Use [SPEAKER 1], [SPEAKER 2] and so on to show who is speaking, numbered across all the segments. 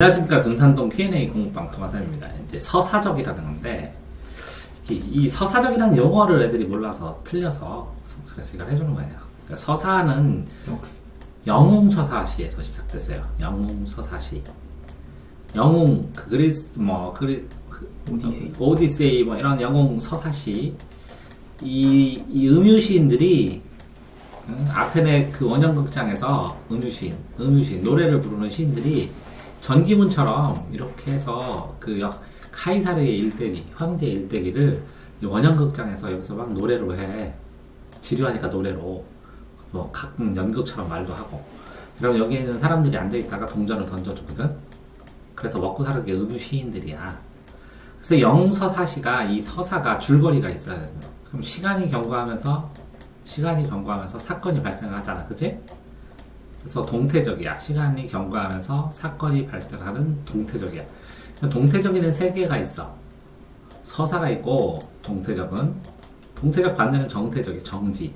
[SPEAKER 1] 안녕하십니까. 등산동 Q&A 공부방 동화쌤입니다. 이제 서사적이라는 건데, 이 서사적이라는 용어를 애들이 몰라서 틀려서 그래서 이걸 해주는 거예요. 그러니까 서사는 영웅서사시에서 시작됐어요. 영웅서사시. 영웅, 그리스, 오디세이, 이런 영웅서사시. 이 음유시인들이, 아테네 그 원형극장에서 음유시인, 노래를 부르는 시인들이 전기문처럼 이렇게 해서 카이사르의 일대기, 황제 일대기를 원형극장에서 여기서 막 노래로 해. 지루하니까 노래로. 가끔 연극처럼 말도 하고. 그럼 여기에 있는 사람들이 앉아있다가 동전을 던져주거든? 그래서 먹고 사는 게 음유 시인들이야. 그래서 영서사시가 이 서사가 줄거리가 있어야 돼. 그럼 시간이 경과하면서 사건이 발생하잖아. 그치? 그래서 동태적이야. 시간이 경과하면서 사건이 발생하는 동태적이야. 동태적에는 세 개가 있어. 서사가 있고, 동태적 반대는 정태적이, 정지.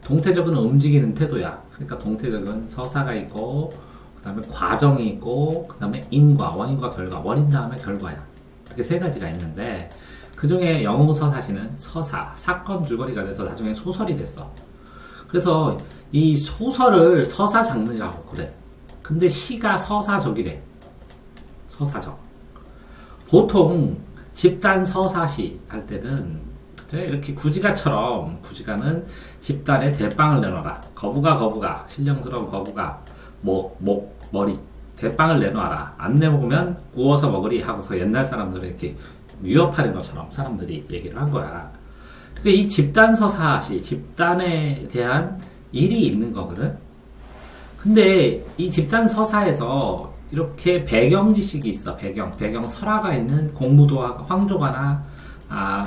[SPEAKER 1] 동태적은 움직이는 태도야. 그러니까 동태적은 서사가 있고, 그 다음에 과정이 있고, 그 다음에 원인과 결과. 원인 다음에 결과야. 이렇게 세 가지가 있는데, 그 중에 영웅서사시는 사건 줄거리가 돼서 나중에 소설이 됐어. 그래서 이 소설을 서사 장르라고 그래. 근데 시가 서사적이래. 서사적. 보통 집단 서사시 할 때는 이렇게 구지가처럼 구지가는 집단에 대빵을 내놔라. 거부가 신령스러운 거부가 머리 대빵을 내놔라. 안 내먹으면 구워서 먹으리 하고서 옛날 사람들은 이렇게 위협하는 것처럼 사람들이 얘기를 한 거야. 그러니까 이 집단 서사시, 집단에 대한 일이 있는 거거든. 근데 이 집단 서사에서 이렇게 배경 지식이 있어. 배경 설화가 있는 공무도화, 황조가나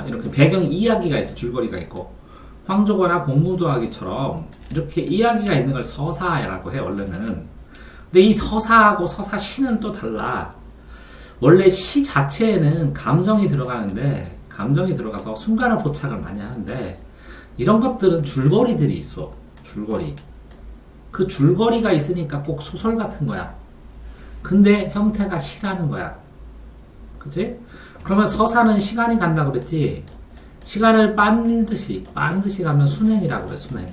[SPEAKER 1] 이렇게 배경 이야기가 있어. 줄거리가 있고 황조가나 공무도화기처럼 이렇게 이야기가 있는 걸 서사라고 해 원래는. 근데 이 서사하고 서사시는 또 달라. 원래 시 자체에는 감정이 들어가는데 감정이 들어가서 순간을 포착을 많이 하는데 이런 것들은 줄거리들이 있어. 줄거리. 그 줄거리가 있으니까 꼭 소설 같은 거야. 근데 형태가 시라는 거야. 그치? 그러면 서사는 시간이 간다고 그랬지? 시간을 반드시 가면 순행이라고 그래, 순행.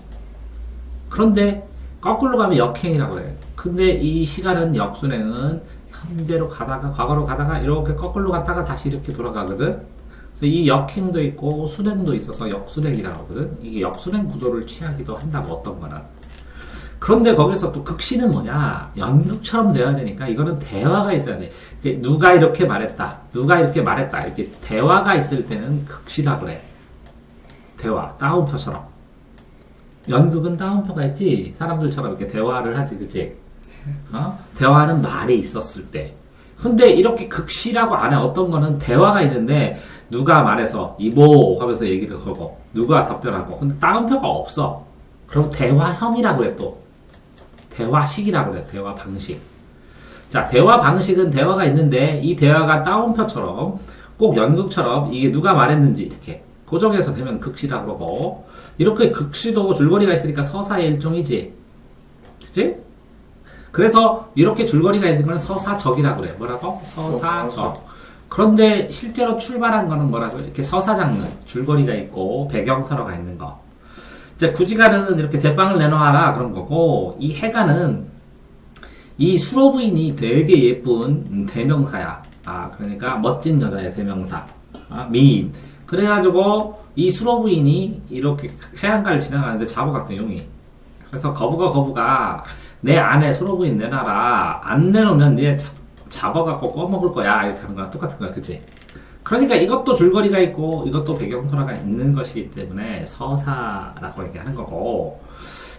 [SPEAKER 1] 그런데 거꾸로 가면 역행이라고 그래. 근데 이 시간은 역순행은 현재로 가다가 과거로 가다가 이렇게 거꾸로 갔다가 다시 이렇게 돌아가거든. 그래서 이 역행도 있고 순행도 있어서 역순행이라고 하거든. 이게 역순행 구조를 취하기도 한다고 어떤 거는. 그런데 거기서 또 극시는 뭐냐? 연극처럼 돼야 되니까 이거는 대화가 있어야 돼. 누가 이렇게 말했다. 이렇게 대화가 있을 때는 극시라 그래. 대화, 따옴표처럼. 연극은 따옴표가 있지. 사람들처럼 이렇게 대화를 하지, 그치? 대화는 말이 있었을 때. 근데 이렇게 극시라고 안 해. 어떤 거는 대화가 있는데 누가 말해서 이보 하면서 얘기를 걸고 누가 답변하고 근데 따옴표가 없어. 그럼 대화형이라고 해. 또 대화식이라고 그래. 대화 방식. 자, 대화 방식은 대화가 있는데 이 대화가 따옴표처럼 꼭 연극처럼 이게 누가 말했는지 이렇게 고정해서 되면 극시라고 그러고 이렇게 극시도 줄거리가 있으니까 서사의 일종이지. 그치? 그래서 이렇게 줄거리가 있는 거는 서사적이라고 그래. 뭐라고? 서사적. 그런데 실제로 출발한 거는 뭐라고? 이렇게 서사 장르, 줄거리가 있고 배경설화가 있는 거. 이제 구지가는 이렇게 대빵을 내놓아라 그런 거고 이 해가는 이 수로 부인이 되게 예쁜 대명사야. 그러니까 멋진 여자의 대명사. 미인. 그래가지고 이 수로 부인이 이렇게 해안가를 지나가는데 잡아갔대 용이. 그래서 거부가 내 안에 수로 부인 내놔라. 안 내놓으면 네 잡아갖고 꺼먹을 거야. 이렇게 하는 거랑 똑같은 거야. 그치? 그러니까 이것도 줄거리가 있고 이것도 배경설화가 있는 것이기 때문에 서사라고 얘기하는 거고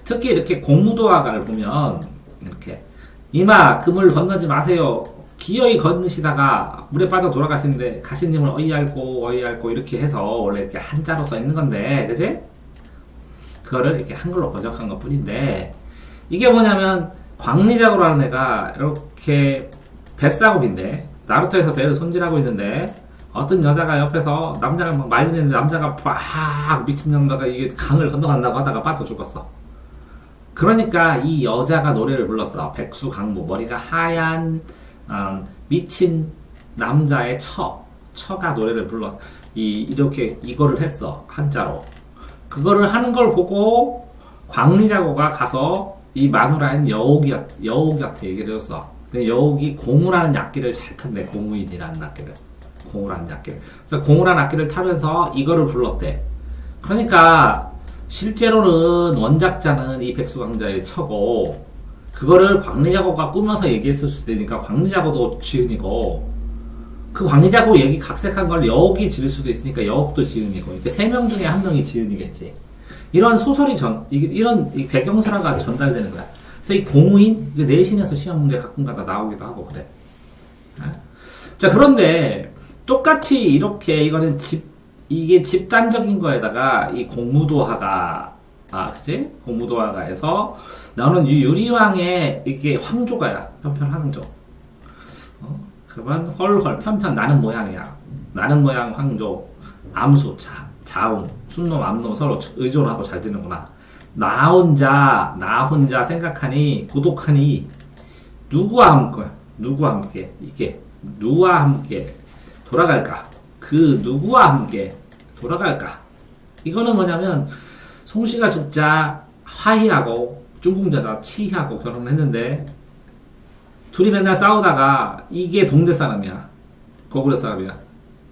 [SPEAKER 1] 특히 이렇게 공무도화가를 보면 이렇게 이마 그물 건너지 마세요. 기어이 건너시다가 물에 빠져 돌아가시는데 가시님을 어이알고 이렇게 해서 원래 이렇게 한자로 써 있는 건데 그치? 그거를 이렇게 한글로 번역한 것 뿐인데 이게 뭐냐면 광리작으로 하는 애가 이렇게 뱃사국인데 나루토에서 배를 손질하고 있는데 어떤 여자가 옆에서 남자랑 막 말리는데 남자가 막 미친 남자가 이게 강을 건너간다고 하다가 빠져 죽었어. 그러니까 이 여자가 노래를 불렀어. 백수강무, 머리가 하얀 미친 남자의 처가 노래를 불러 이렇게 이거를 했어 한자로. 그거를 하는 걸 보고 광리자고가 가서 이 마누라인 여옥이한테 얘기를 해줬어. 근데 여옥이 공우라는 악기를 잘 탄대. 공우인이라는 악기를. 공우라는 악기를. 그래서 공우라는 악기를 타면서 이거를 불렀대. 그러니까 실제로는 원작자는 이 백수강자의 처고, 그거를 광리자고가 꾸며서 얘기했을 수도 있으니까 광리자고도 지은이고, 그 광리자고 얘기 각색한 걸 여옥이 지을 수도 있으니까 여옥도 지은이고, 이렇게 세 명 중에 한 명이 지은이겠지. 이런 소설이 이런 배경설화가 전달되는 거야. 그래서 이 공우인, 이거 내신에서 시험 문제 가끔가다 나오기도 하고 그래. 자, 그런데 똑같이 이렇게 이거는 이게 집단적인 거에다가 이 공무도화가, 그치? 공무도화가에서 나오는 유리왕의 이게 황조가야. 편편 황조. 그러면 헐헐 편편 나는 모양이야. 나는 모양 황조. 암수 자웅 순놈 암놈 서로 의존하고 잘 지는구나. 나 혼자 생각하니 고독하니 누구와 함께 이게 누구와 함께 돌아갈까? 그 누구와 함께 돌아갈까? 이거는 뭐냐면 송씨가 죽자 화희하고 중궁자가 치희하고 결혼을 했는데 둘이 맨날 싸우다가 이게 동대 사람이야. 고구려 사람이야.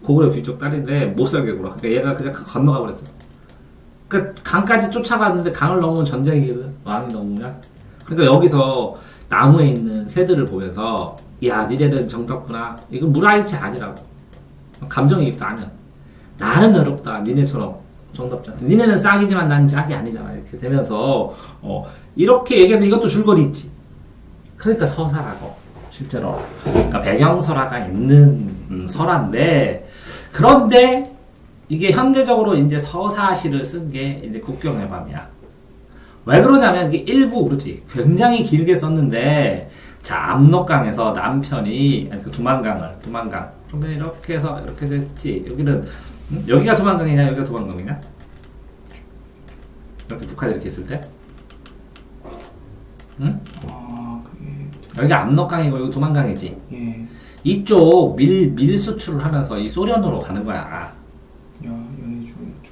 [SPEAKER 1] 고구려 귀족 딸인데 못 살게 굴어. 그러니까 얘가 그냥 건너가 버렸어. 그러니까 강까지 쫓아갔는데 강을 넘으면 전쟁이거든. 왕이 넘으면. 그러니까 여기서 나무에 있는 새들을 보면서 야 니네는 정답구나. 이건 물아이치 아니라고. 감정이입도 아니야. 나는 어렵다. 니네처럼 정답지 않다. 니네는 싹이지만 난 짝이 아니잖아. 이렇게 되면서 이렇게 얘기하는 이것도 줄거리 있지. 그러니까 서사라고. 실제로. 그러니까 배경설화가 있는 설화인데, 그런데 이게 현대적으로 이제 서사시를 쓴 게 이제 국경의 밤이야. 왜 그러냐면 이게 일부 그렇지. 굉장히 길게 썼는데, 자, 압록강에서 남편이 그 두만강. 그러면 이렇게 해서 이렇게 됐지. 여기는 여기가 두만강이냐, 여기가 두만강이냐? 이렇게 북한이 이렇게 있을 때, 응? 여기가 압록강이고 여기 두만강이지.
[SPEAKER 2] 예.
[SPEAKER 1] 이쪽 밀 수출을 하면서 이 소련으로 가는 거야.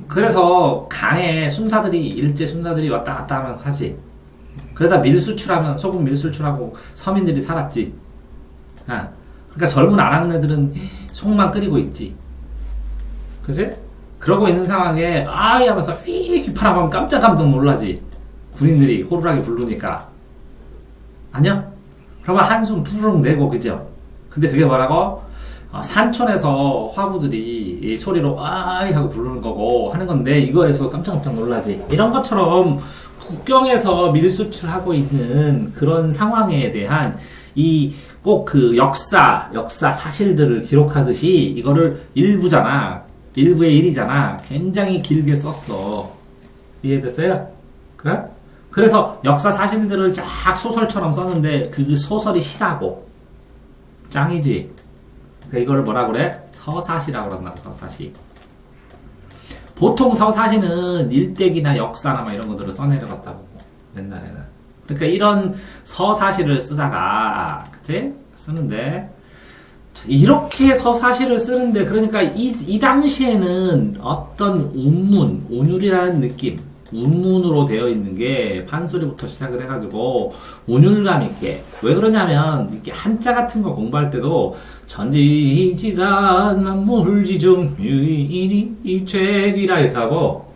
[SPEAKER 1] 그래서 강에 일제 순사들이 왔다 갔다 하면 하지. 그러다 밀 수출하면 소금 밀 수출하고 서민들이 살았지. 그러니까 젊은 아낙네들은 속만 끓이고 있지. 그치? 그러고 있는 상황에 아이 하면서 휘휘 파라하면 깜짝 놀라지. 군인들이 호루라기 부르니까. 아니야? 그러면 한숨 푸르륵 내고, 그죠? 근데 그게 뭐라고? 산촌에서 화부들이 이 소리로 아이 하고 부르는 거고 하는 건데, 이거에서 깜짝 놀라지. 이런 것처럼 국경에서 밀수출하고 있는 그런 상황에 대한 꼭 그 역사 사실들을 기록하듯이 이거를 일부의 일이잖아. 굉장히 길게 썼어. 이해됐어요? 그래? 그래서 역사 사실들을 쫙 소설처럼 썼는데 그 소설이 시라고. 짱이지. 그러니까 이걸 뭐라 그래? 서사시라고 그런다고. 서사시. 보통 서사시는 일대기나 역사나 막 이런 것들을 써내려갔다고. 옛날에는. 그러니까 이런 서사시를 쓰다가, 그치? 쓰는데, 이렇게 서사시를 쓰는데, 그러니까 이 당시에는 어떤 운율이라는 느낌, 운문으로 되어 있는 게 판소리부터 시작을 해가지고 운율감 있게. 왜 그러냐면 이렇게 한자 같은 거 공부할 때도 전지지간 만물지중 유인이 이책이라 이렇게 하고,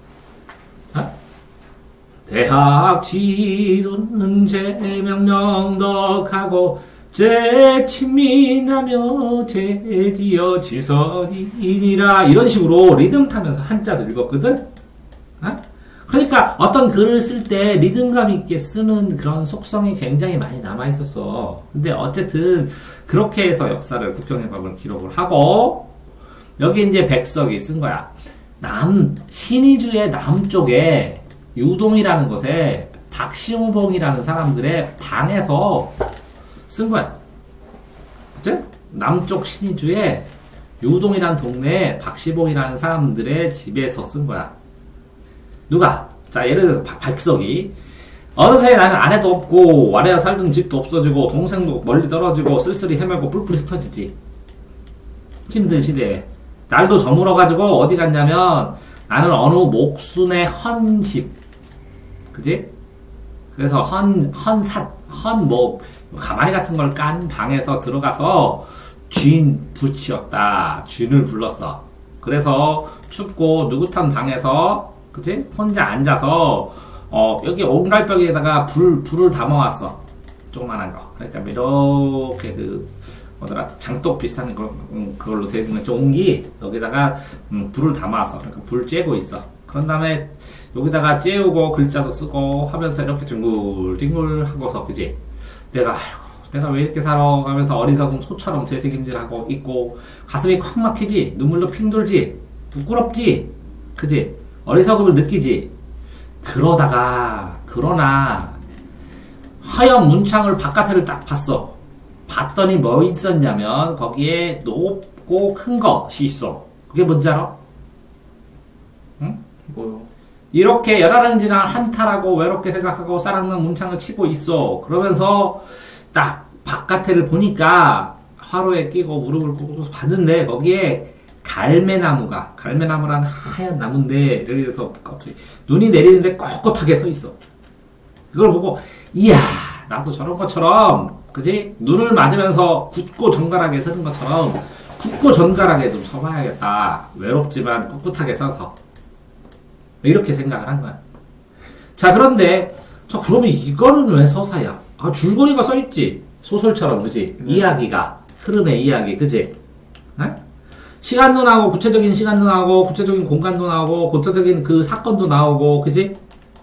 [SPEAKER 1] 대학 지도는 제명명덕하고 제친민하며 제지어 지선이니라 이런 식으로 리듬 타면서 한자도 읽었거든. 그러니까 어떤 글을 쓸 때 리듬감 있게 쓰는 그런 속성이 굉장히 많이 남아있었어. 근데 어쨌든 그렇게 해서 역사를 국경의 밤을 기록을 하고, 여기 이제 백석이 쓴 거야. 신의주의 남쪽에 유동이라는 곳에 박시호봉이라는 사람들의 방에서 쓴 거야. 그치? 남쪽 신의주의 유동이라는 동네에 박시봉이라는 사람들의 집에서 쓴 거야. 누가? 자, 예를 들어서 백석이 어느 사이에 나는 아내도 없고 아내가 살던 집도 없어지고 동생도 멀리 떨어지고 쓸쓸히 헤매고 뿔뿔이 흩어지지. 힘든 시대에 날도 저물어가지고 어디 갔냐면 나는 어느 목순의 헌집, 그지? 그래서 가마니 같은 걸 깐 방에서 들어가서 쥐인 부치였다. 쥐를 불렀어. 그래서 춥고 느긋한 방에서, 그치? 혼자 앉아서, 여기 옹달벽에다가 불을 담아왔어. 조그만한 거. 그러니까 이렇게 장독 비슷한 그걸로 되는 종기, 여기다가, 불을 담아왔어. 그러니까 불 쬐고 있어. 그런 다음에, 여기다가 쬐우고 글자도 쓰고 하면서 이렇게 뒹굴뒹굴 하고서, 그지? 내가 왜 이렇게 살아? 가면서 어리석은 소처럼 되새김질하고 있고, 가슴이 콱 막히지? 눈물도 핑 돌지? 부끄럽지? 그지? 어리석음을 느끼지? 그러나, 하얀 문창을 바깥을 딱 봤어. 봤더니 뭐 있었냐면, 거기에 높고 큰 것이 있어. 그게 뭔지 알아? 응?
[SPEAKER 2] 뭐요?
[SPEAKER 1] 이렇게 열아랑지나 한탄하고 외롭게 생각하고 싸랑난 문창을 치고 있어. 그러면서 딱 바깥을 보니까 화로에 끼고 무릎을 꿇고 봤는데 거기에 갈매나무란 하얀 나무인데 여기서 눈이 내리는데 꼿꼿하게 서 있어. 그걸 보고 이야 나도 저런 것처럼 그지? 눈을 맞으면서 굳고 정갈하게 서는 것처럼 굳고 정갈하게 좀 서봐야겠다. 외롭지만 꿋꿋하게 서서 이렇게 생각을 한 거야. 자, 그런데, 그러면 이거는 왜 서사야? 줄거리가 써있지? 소설처럼, 그지? 이야기가. 흐름의 이야기, 그지? 에? 시간도 나오고, 구체적인 시간도 나오고, 구체적인 공간도 나오고, 구체적인 그 사건도 나오고, 그지?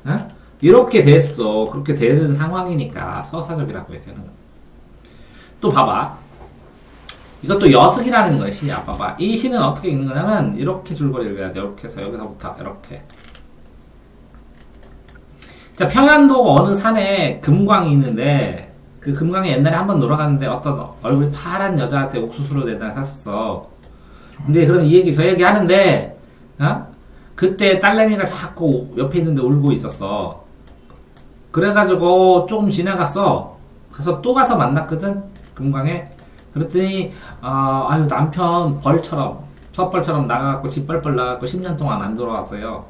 [SPEAKER 1] 에? 이렇게 됐어. 그렇게 되는 상황이니까 서사적이라고 얘기하는 거야. 또 봐봐. 이것도 여승이라는 것이야. 봐봐. 이 시는 어떻게 읽는 거냐면, 이렇게 줄거리를 해야 돼. 이렇게 해서 여기서부터, 이렇게. 자, 평안도 어느 산에 금광이 있는데, 그 금광에 옛날에 한번 놀아갔는데 어떤 얼굴이 파란 여자한테 옥수수로 내다 샀었어. 근데 그럼 이 얘기, 저 얘기 하는데, 그때 딸내미가 자꾸 옆에 있는데 울고 있었어. 그래가지고 조금 지나갔어. 그래서 또 가서 만났거든? 금광에. 그랬더니, 아유, 남편 섣벌처럼 나가갖고 집 뻘뻘 나가갖고 10년 동안 안 돌아왔어요.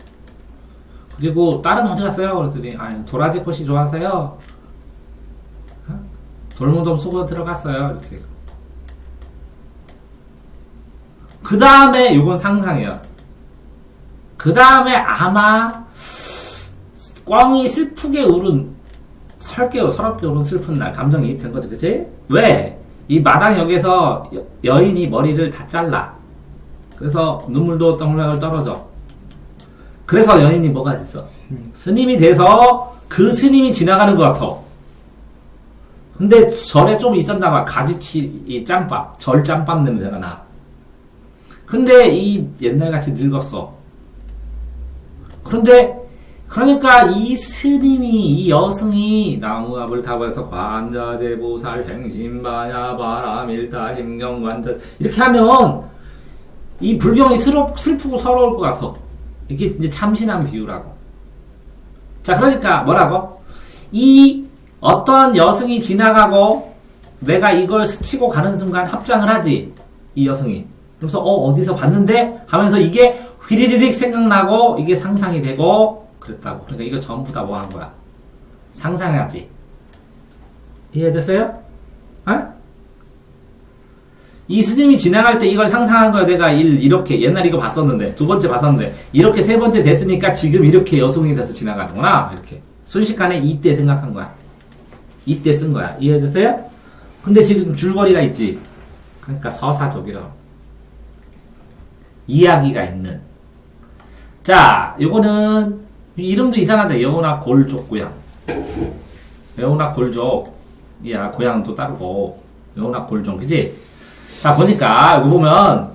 [SPEAKER 1] 그리고 딸은 어디 갔어요? 그랬더니 도라지 꽃이 좋아서요. 돌무덤 속으로 들어갔어요. 이렇게. 그 다음에 요건 상상이야. 그 다음에 아마 꽝이 슬프게 울은 서럽게 울은 슬픈 날 감정이입 된 거지, 그치? 왜? 이 마당역에서 여인이 머리를 다 잘라. 그래서 눈물도 덩글덩글 떨어져. 그래서 연인이 뭐가 됐어? 스님이 돼서 그 스님이 지나가는 것 같아. 근데 절에 좀 있었나 봐. 가지치 이 짬밥, 절 짬밥 냄새가 나. 근데 이 옛날같이 늙었어. 그러니까 이 스님이, 이 여승이 나무압을 타고해서 관자재보살 행심바냐 바라밀다 심경관자 이렇게 하면 이 불경이 슬프고 서러울 것 같아. 이게 이제 참신한 비유라고. 자, 그러니까 뭐라고? 이 어떤 여승이 지나가고 내가 이걸 스치고 가는 순간 합장을 하지. 이 여승이. 그래서 어디서 봤는데 하면서 이게 휘리리릭 생각나고 이게 상상이 되고 그랬다고. 그러니까 이거 전부 다 뭐 한 거야? 상상하지. 이해됐어요? 이 스님이 지나갈 때 이걸 상상한 거야. 내가 이렇게 옛날 이거 봤었는데 두 번째 봤었는데 이렇게 세 번째 됐으니까 지금 이렇게 여승이 돼서 지나가는구나. 이렇게 순식간에 이때 생각한 거야. 이때 쓴 거야. 이해됐어요? 근데 지금 줄거리가 있지. 그러니까 서사적이라 이야기가 있는. 자, 요거는 이름도 이상하다. 여운학 골족 고향. 여운학 골족. 이야, 고향도 따르고 여운학 골족, 그지? 자, 보니까 이거 보면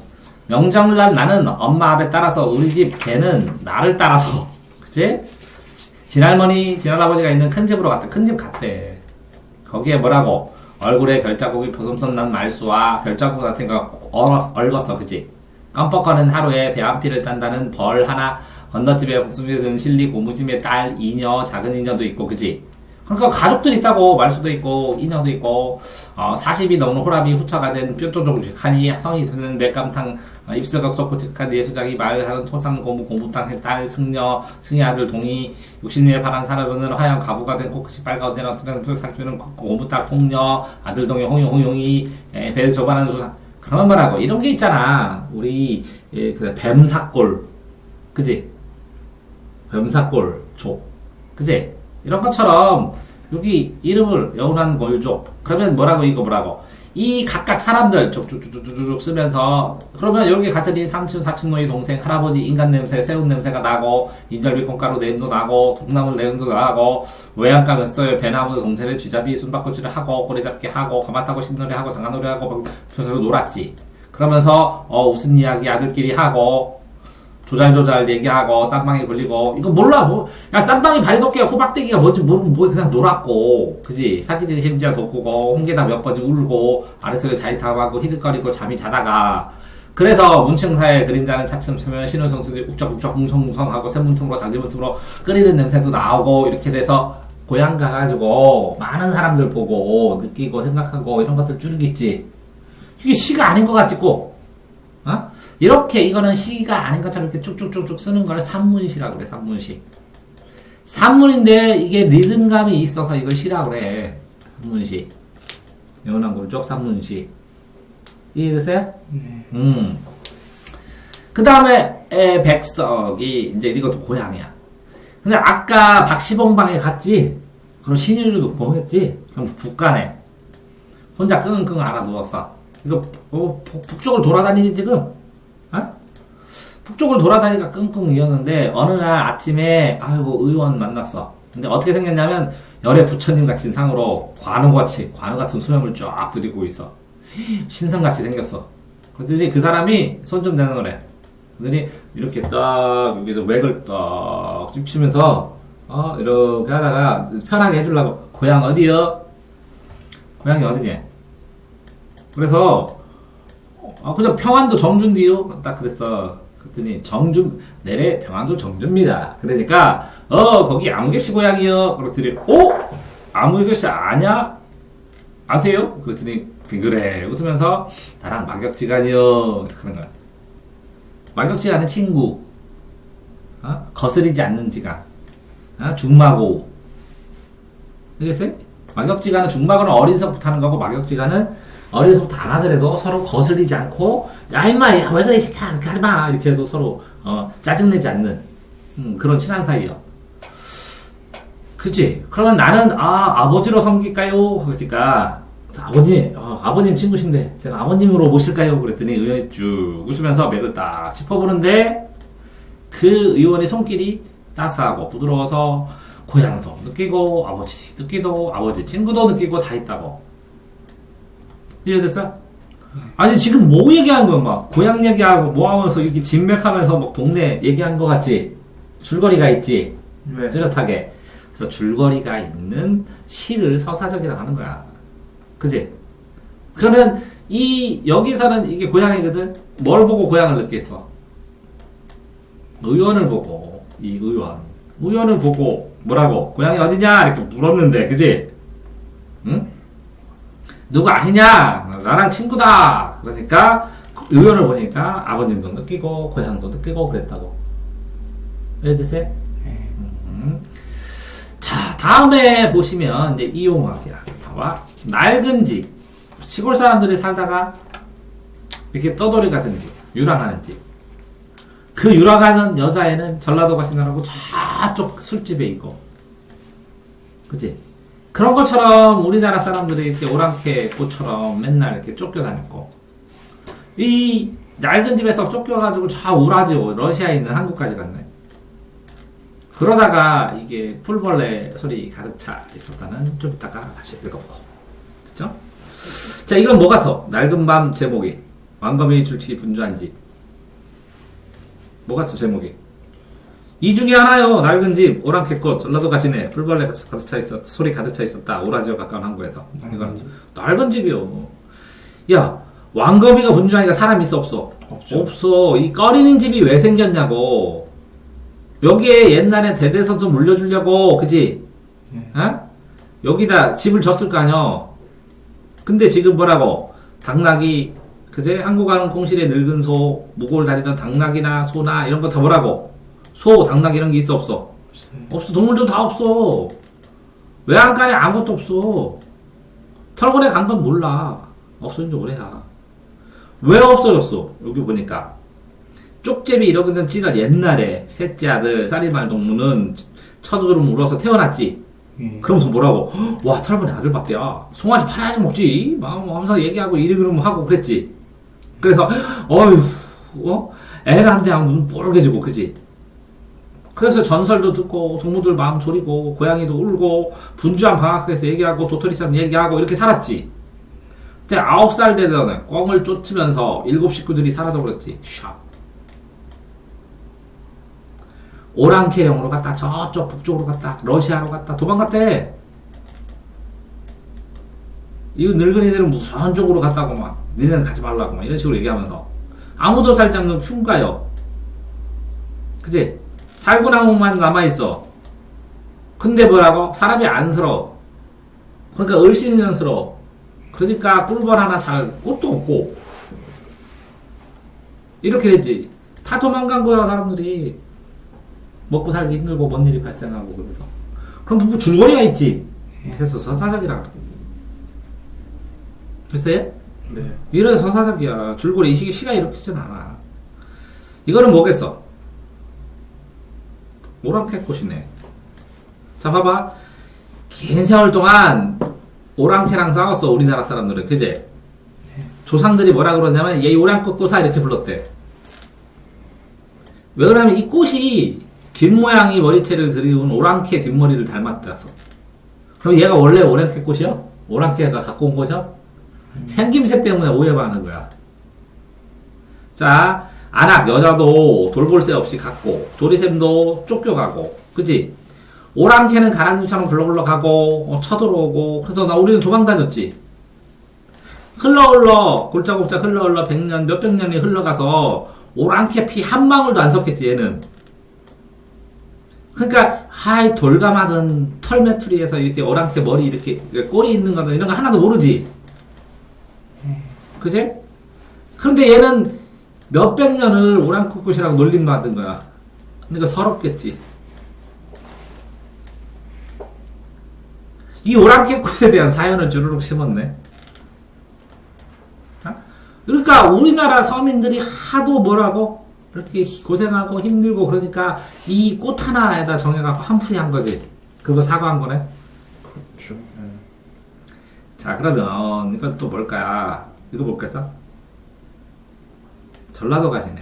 [SPEAKER 1] 명절날 나는 엄마 앞에 따라서 우리 집 개는 나를 따라서, 그치? 진할머니, 진할아버지가 있는 큰 집으로 갔대. 큰 집 갔대. 거기에 뭐라고? 얼굴에 별자국이 보솜섬 난 말수와 별자국 같은 거 얽었어, 그치? 깜빡거리는 하루에 배 한 피를 짠다는 벌 하나, 건너집에 복숭이에 든 실리 고무짐의 딸, 이녀, 작은 이녀도 있고, 그치? 그러니까 가족들이 있다고 말수도 있고 인형도 있고 40이 넘는 호랍이 후처가 된 뾰족족하니 성이 되는 맥감탕 입술각 덮고 직한 예수장이 마을 사는 토산 고무 공부땅 딸 승려 승의 아들 동이 60리에 바란 사람은 하얀 가부가 된 코끝이 빨가운 어떤 표 살피는 고무딸 홍녀 아들 동이 홍용이 배에서 저반하는 수 그런 말하고 이런 게 있잖아. 우리 그 뱀사골 그지? 뱀사골 족 그지? 이런 것처럼 여기 이름을 여운한 골족 그러면 뭐라고 이거 뭐라고 이 각각 사람들 쭉쭉쭉쭉 쓰면서 그러면 여기 같으니 삼촌 사촌 노이 동생 할아버지 인간 냄새 새우 냄새가 나고 인절미 콩가루 냄도 나고 동나물 냄도 나고 외양간 써요 배나무 동생을 쥐잡이 숨바꾸질을 하고 꼬리잡기 하고 가마 타고 신놀이 하고 장가놀이 하고 평소에 놀았지. 그러면서 무슨 이야기 아들끼리 하고 조잘조잘 얘기하고 쌈방이 걸리고 이거 몰라 야 쌈방이 발이도끼야 호박대기가 뭔지 모르면 그냥 놀았고 그지 사기들이 심지어 돋구고 홍게다 몇 번이 울고 아래쪽에 자리타고 히득거리고 잠이 자다가 그래서 문층사의 그림자는 차츰 서면 신혼성수들이 욱적욱적 웅성웅성하고 샘문틈으로 장지문틈으로 끓이는 냄새도 나오고 이렇게 돼서 고향 가가지고 많은 사람들 보고 느끼고 생각하고 이런 것들 줄이겠지. 이게 시가 아닌 것 같지 꼭 이렇게 이거는 시가 아닌 것처럼 이렇게 쭉쭉쭉쭉 쓰는 걸 산문시라고 그래. 산문시. 산문인데 이게 리듬감이 있어서 이걸 시라고 그래. 산문시. 영원한 골족 산문시. 이해되세요?
[SPEAKER 2] 네.
[SPEAKER 1] 그 다음에 백석이 이제 이것도 고향이야. 근데 아까 박시봉방에 갔지? 그럼 신유주도 보겠지? 그럼 북간에 혼자 끙끙 알아 누웠어. 이거 북쪽을 돌아다니지 지금? 북쪽을 돌아다니니까 끙끙 이었는데 어느 날 아침에 아이고 의원 만났어. 근데 어떻게 생겼냐면 열애 부처님 같은 상으로 관우 같은 수염을 쫙 들이고 있어. 신성같이 생겼어. 그랬더니 그 사람이 손 좀 대는 거래. 그랬더니 이렇게 딱 여기도 맥을 딱 찝치면서 이렇게 하다가 편하게 해주려고 고향 어디요? 고향이 어디냐? 그래서 그냥 평안도 정준디요? 딱 그랬어. 그랬더니 정준 내래 평안도 정준입니다. 그러니까 거기 아무개씨 고향이요. 그랬더니 아무개씨 아냐? 아세요? 그랬더니 그래 웃으면서 나랑 막역지간이요. 그런 거야. 막역지간은 친구. 거스리지 않는 지간. 중마고. 알겠어요? 막역지간은 중마고는 어린서부터 하는 거고 막역지간은 어려서부터 안 하더라도 서로 거슬리지 않고 야 임마 왜 그래 이 새끼야 그렇게 하지마 이렇게 해도 서로 짜증내지 않는 그런 친한 사이요. 그치? 그러면 나는 아버지로 섬길까요? 그러니까 아버님 친구신데 제가 아버님으로 모실까요? 그랬더니 의원이 쭉 웃으면서 맥을 딱 짚어보는데 그 의원의 손길이 따스하고 부드러워서 고향도 느끼고 아버지 느끼고 아버지 친구도 느끼고 다 있다고. 이해됐어? 아니 지금 뭐 얘기한 거야 막 고향 얘기하고 뭐 하면서 이렇게 진맥하면서 막 동네 얘기한 거 같지? 줄거리가 있지?
[SPEAKER 2] 네.
[SPEAKER 1] 뚜렷하게. 그래서 줄거리가 있는 시를 서사적이라고 하는 거야. 그지? 그러면 여기서는 이게 고향이거든? 뭘 보고 고향을 느꼈어? 의원을 보고 이 의원을 보고 뭐라고? 고향이 어디냐? 이렇게 물었는데 그지? 응? 누구 아시냐? 나랑 친구다. 그러니까 의원을 보니까 아버님도 느끼고 고향도 느끼고 그랬다고. 이해되세요?
[SPEAKER 2] 네.
[SPEAKER 1] 자, 다음에 보시면 이제 이용학이야. 봐봐. 낡은 집. 시골 사람들이 살다가 이렇게 떠돌이 가든 집, 유랑하는 집. 그 유랑하는 여자애는 전라도 가신다라고 저쪽 술집에 있고. 그치? 그런 것처럼 우리나라 사람들이 이렇게 오랑캐 꽃처럼 맨날 이렇게 쫓겨다녔고, 이 낡은 집에서 쫓겨가지고 저 우라지오 러시아에 있는 한국까지 갔네. 그러다가 이게 풀벌레 소리 가득 차 있었다는 좀 이따가 다시 읽어보고. 됐죠? 자, 이건 뭐 같아? 낡은 밤 제목이 왕검이 줄치기 분주한 집. 뭐 같아 제목이? 이 중에 하나요. 낡은 집, 오랑캐꽃, 전라도 가시네, 풀벌레 가득 차 있었, 소리 가득 차 있었다. 오라지오 가까운 항구에서. 이건 낡은 집이요. 야, 왕거미가 분주하니까 사람 있어 없어?
[SPEAKER 2] 없죠.
[SPEAKER 1] 없어. 이 꺼리는 집이 왜 생겼냐고. 여기에 옛날에 대대손손 물려주려고, 그지?
[SPEAKER 2] 네.
[SPEAKER 1] 어? 여기다 집을 졌을 거 아니야. 근데 지금 뭐라고? 당나귀, 그제 한국 가는 공실에 늙은 소, 무골 다니던 당나귀나 소나 이런 거 다 뭐라고? 소, 당나귀 이런 게 있어 없어? 없어. 동물도 다 없어. 외양간에 아무것도 없어. 털고래 간 건 몰라. 없어진 지 오래야. 왜 없어졌어? 여기 보니까 쪽제비 이러거든 찌들 옛날에 셋째 아들 쌀이말 동무는 첫우두를 물어서 태어났지. 그러면서 뭐라고? 와 털보네 아들밖에야. 송아지 팔아야지 먹지. 막 하면서 얘기하고 이리그름 하고 그랬지. 그래서 어휴 애가 한테 하면 눈 뻘개지고 그지. 그래서 전설도 듣고 동무들 마음 졸이고 고양이도 울고 분주한 방학에서 얘기하고 도토리처럼 얘기하고 이렇게 살았지. 근데 9살 되던 꿩을 쫓으면서 7 식구들이 사라져버렸지. 샤. 오랑캐령으로 갔다 저쪽 북쪽으로 갔다 러시아로 갔다 도망갔대. 이 늙은이들은 무슨 쪽으로 갔다고 막 니네는 가지 말라고 막 이런 식으로 얘기하면서 아무도 살지 않는 흉가요. 그치? 살구나무만 남아있어. 근데 뭐라고? 사람이 안쓰러워. 그러니까 을씨년스러워. 그러니까 꿀벌 하나 잘 꽃도 없고 이렇게 됐지. 다 도망간 거야 사람들이. 먹고 살기 힘들고 뭔 일이 발생하고 그래서. 그럼 뭐 줄거리가 있지. 그래서 서사적이라 그래. 됐어요?
[SPEAKER 2] 네.
[SPEAKER 1] 이런 서사적이야. 줄거리 이 시가 이렇게 쓰진 않아. 이거는 뭐겠어? 오랑캐꽃이네. 자 봐봐. 긴 세월 동안 오랑캐랑 싸웠어 우리나라 사람들은. 그제? 조상들이 뭐라 그러냐면 얘 오랑캐꽃아 이렇게 불렀대. 왜 그러냐면 이 꽃이 뒷모양이 머리채를 들이운 오랑캐 뒷머리를 닮았다서. 그럼 얘가 원래 오랑캐꽃이야? 오랑캐가 갖고 온 거야? 생김새 때문에 오해받는 거야. 자 안악 여자도 돌볼새 없이 갔고 도리샘도 쫓겨가고 그치? 오랑캐는 가랑비처럼 굴러굴러 가고 쳐들어오고 그래서 우리는 도망다녔지. 흘러 골짜골짜 흘러 100년 몇백 년이 흘러가서 오랑캐 피 한 방울도 안 섞였지 얘는. 그러니까 하이 돌감하던 털메투리에서 이렇게 오랑캐 머리 이렇게 꼬리 있는 거든 이런 거 하나도 모르지. 그치? 그런데 얘는 몇백 년을 오랑캐꽃이라고 놀림받은 거야. 그러니까 서럽겠지. 이 오랑캐꽃에 대한 사연을 주르륵 심었네. 그러니까 우리나라 서민들이 하도 뭐라고 이렇게 고생하고 힘들고 그러니까 이 꽃 하나에다 정해갖고 한풀이 한 거지. 그거 사과한 거네.
[SPEAKER 2] 그렇죠. 네.
[SPEAKER 1] 자 그러면 이건 또 뭘까요? 이거 볼겠어? 전라도 가시네.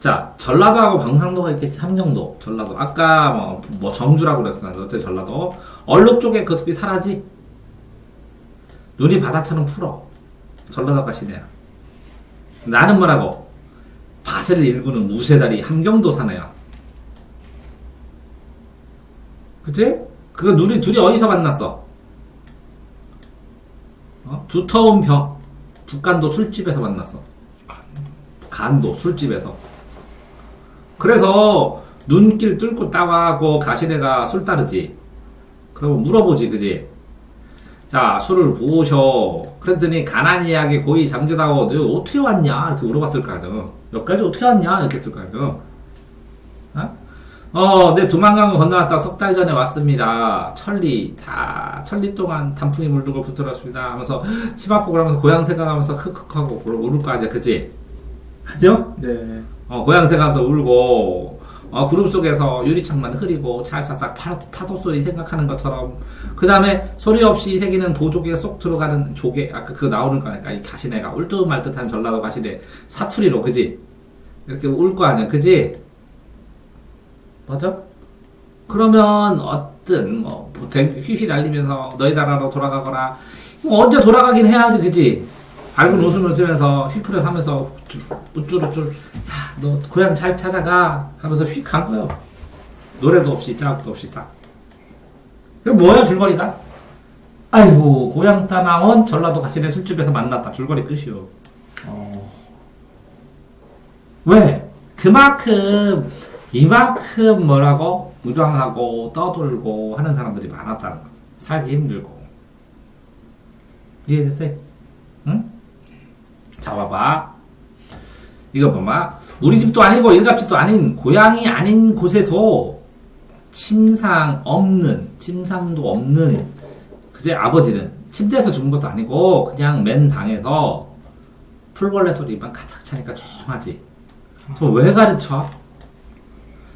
[SPEAKER 1] 자 전라도하고 경상도가 있겠지. 함경도 전라도 아까 뭐 정주라고 그랬어. 어때 전라도 얼룩 쪽에 그 숲이 사라지. 눈이 바다처럼 풀어. 전라도 가시네요. 나는 뭐라고? 밭을 일구는 무쇠다리 함경도 사네요. 그치? 그거 둘이 어디서 만났어? 두터운 벽 북간도 술집에서 만났어. 간도 술집에서. 그래서 눈길 뚫고 따가고 가시네가 술 따르지. 그러면 물어보지 그지? 자 술을 부으셔. 그랬더니 가난이하게 고이 잠기다고 너 어떻게 왔냐 이렇게 물어봤을 거 아니야. 여기까지 어떻게 왔냐 이렇게 했을 거 아니야. 네 도망간 거 건너왔다 3달 전에 왔습니다. 천리 동안 단풍이 물들고 붙들었습니다 하면서 집 앞으로 하면서 고향 생각하면서 흑흑하고 울을 거 아니야 그치? 하죠?
[SPEAKER 2] 네.
[SPEAKER 1] 고향 생각하면서 울고 구름 속에서 유리창만 흐리고 찰싹싹 파도 소리 생각하는 것처럼 그 다음에 소리 없이 새기는 보조개 쏙 들어가는 조개 아까 그거 나오는 거니까 이 가시네가 울듯말듯한 전라도 가시네 사투리로 그지? 이렇게 울 거 아니야 그지? 맞아? 그러면 어떤 휘휘 날리면서 너희 나라로 돌아가거라 언제 돌아가긴 해야지 그지? 밝은 웃음을 쓰면서 휘푸려 하면서 우쭐우쭐 야 너 고향 잘 찾아가 하면서 휙 간 거요. 노래도 없이 짝도 없이 싹. 그럼 뭐야 줄거리가? 아이고 고향 따나온 전라도 가시네 술집에서 만났다. 줄거리 끝이요. 왜? 그만큼 이만큼 뭐라고 무당하고 떠돌고 하는 사람들이 많았다는 거죠. 살기 힘들고. 이해됐어요? 응? 자, 봐봐. 이거 봐봐. 우리 집도 아니고 일갑집도 아닌 고향이 아닌 곳에서 침상도 없는 그제 아버지는 침대에서 죽은 것도 아니고 그냥 맨 방에서 풀벌레 소리만 가득 차니까 조용하지. 왜 가르쳐?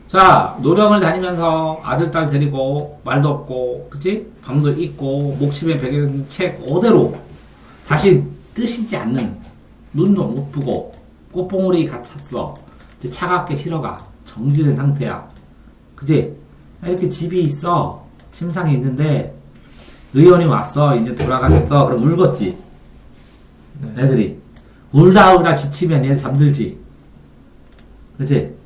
[SPEAKER 1] 자, 노령을 다니면서 아들, 딸 데리고 말도 없고, 그치? 밤도 있고, 목침에 베개는 채 그대로 다시 뜨시지 않는 눈도 못 뜨고, 꽃봉오리 같았어. 이제 차갑게 실어가. 정지된 상태야. 그치? 이렇게 집이 있어. 침상이 있는데, 의원이 왔어. 이제 돌아가셨어. 그럼 울겠지?
[SPEAKER 2] 네.
[SPEAKER 1] 애들이. 울다 지치면 얘 잠들지. 그치?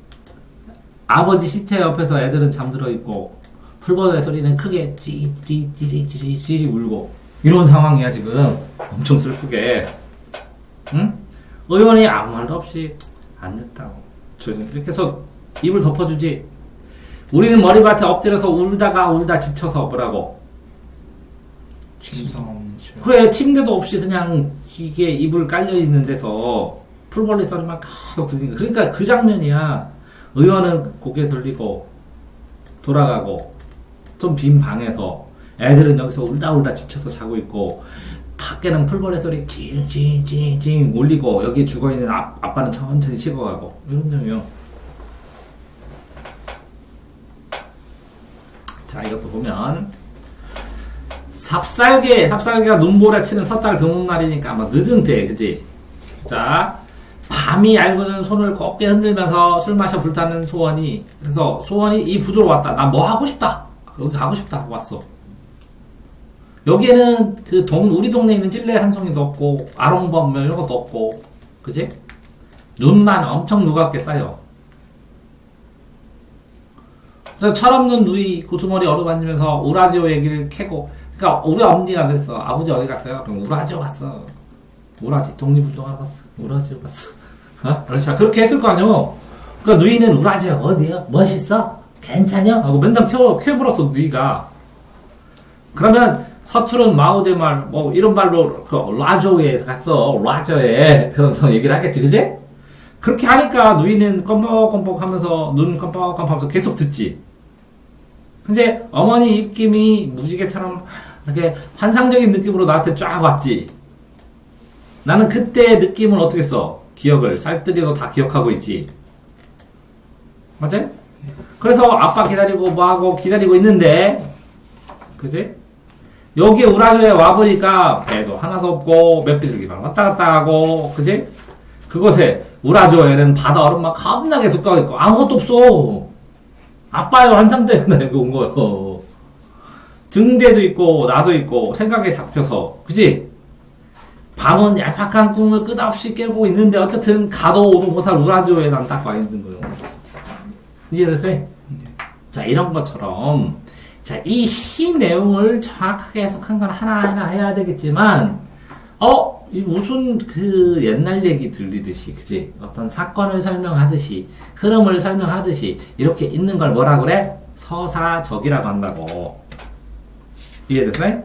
[SPEAKER 1] 아버지 시체 옆에서 애들은 잠들어 있고 풀벌레 소리는 크게 찌리찌리 울고 이런 상황이야 지금. 엄청 슬프게. 응? 의원이 아무 말도 없이 안 됐다고 이렇게 해서 입을 덮어주지. 우리는 머리밭에 엎드려서 울다 지쳐서 뭐라고
[SPEAKER 2] 침상
[SPEAKER 1] 그래 침대도 없이 그냥 이게 이불 깔려있는 데서 풀벌레 소리만 계속 들리니까. 그러니까 그 장면이야. 의원은 고개 돌리고 돌아가고 좀 빈 방에서 애들은 여기서 울다 지쳐서 자고 있고 밖에는 풀벌레 소리 찡찡찡찡 울리고 여기 죽어있는 아빠는 천천히 식어가고 이런 점이요. 자, 이것도 보면 삽살개가 눈보라 치는 섣달 금음날이니까 아마 늦은 때, 그지? 자, 밤이 얇은 손을 곱게 흔들면서 술 마셔 불타는 소원이, 그래서 소원이 이 부두로 왔다. 나 뭐 하고 싶다. 여기 가고 싶다 하고 왔어. 여기에는 우리 동네에 있는 찔레 한 송이도 없고, 아롱범 이런 것도 없고, 그지? 눈만 엄청 누각게 쌓여. 그래서 철없는 누이 고수머리 어루만지면서 우라지오 얘기를 캐고, 그러니까 우리 엄니가 그랬어. 아버지 어디 갔어요? 그럼 우라지오 갔어. 우라지 독립운동하러 갔어. 우라지오 갔어. 어? 그렇죠. 그렇게 했을 거 아니오. 그러니까 누이는 우라지오 어디요? 멋있어? 괜찮냐? 하고 맨날 쾌불었어 누이가. 그러면 서투른 마오제말 뭐 이런 말로 라조에 갔어. 라조에 그래서 얘기를 하겠지, 그지? 그렇게 하니까 누이는 껌뻑껌뻑 하면서 눈 껌뻑껌뻑 하면서 계속 듣지. 근데 어머니 입김이 무지개처럼 이렇게 환상적인 느낌으로 나한테 쫙 왔지. 나는 그때 느낌을 어떻게 써? 기억을 살뜰히도 다 기억하고 있지. 맞아요? 그래서 아빠 기다리고 뭐하고 기다리고 있는데, 그지? 여기에 우라조에 와보니까 배도 하나도 없고 맵비들기만 왔다 갔다 하고, 그지? 그곳에 우라조에는 바다 얼음만 겁나게 두꺼워 있고 아무것도 없어. 아빠의 환상 때문에 온 거요. 등대도 있고 나도 있고 생각에 잡혀서, 그지? 밤은 얄팍한 꿈을 끝없이 깨고 있는데 어쨌든 가도 오도 못할 우라조에 난 딱 와 있는 거예요. 이해됐어요? 자, 이런 것처럼 자, 이 시 내용을 정확하게 해석한 건 하나하나 해야 되겠지만 이 무슨 옛날 얘기 들리듯이, 그지? 어떤 사건을 설명하듯이 흐름을 설명하듯이 이렇게 있는 걸 뭐라 그래? 서사적이라고 한다고. 이해됐어요?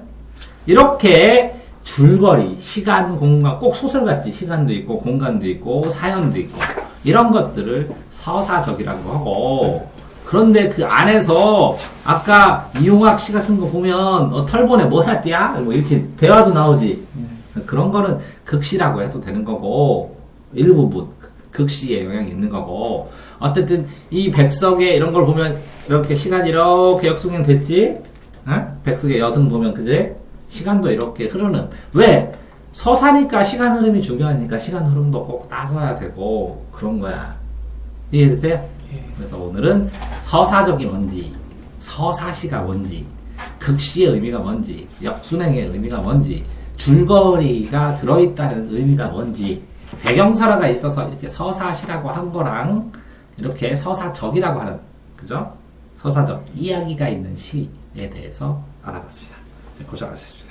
[SPEAKER 1] 이렇게 줄거리, 시간, 공간, 꼭 소설 같지. 시간도 있고 공간도 있고 사연도 있고 이런 것들을 서사적이라고 하고, 그런데 그 안에서 아까 이용학 시 같은 거 보면 털보네 뭐 했디야? 뭐 이렇게 대화도 나오지. 그런 거는 극시라고 해도 되는 거고, 일부분 극시에 영향이 있는 거고. 어쨌든 이 백석에 이런 걸 보면 이렇게 시간이 이렇게 역순행 됐지? 백석의 여승 보면, 그지? 시간도 이렇게 흐르는. 왜? 서사니까 시간 흐름이 중요하니까 시간 흐름도 꼭 따져야 되고 그런 거야. 이해되세요?
[SPEAKER 2] 예.
[SPEAKER 1] 그래서 오늘은 서사적이 뭔지, 서사시가 뭔지, 극시의 의미가 뭔지, 역순행의 의미가 뭔지, 줄거리가 들어있다는 의미가 뭔지, 배경설화가 있어서 이렇게 서사시라고 한 거랑 이렇게 서사적이라고 하는, 그죠? 서사적 이야기가 있는 시에 대해서 알아봤습니다. 고생하셨습니다.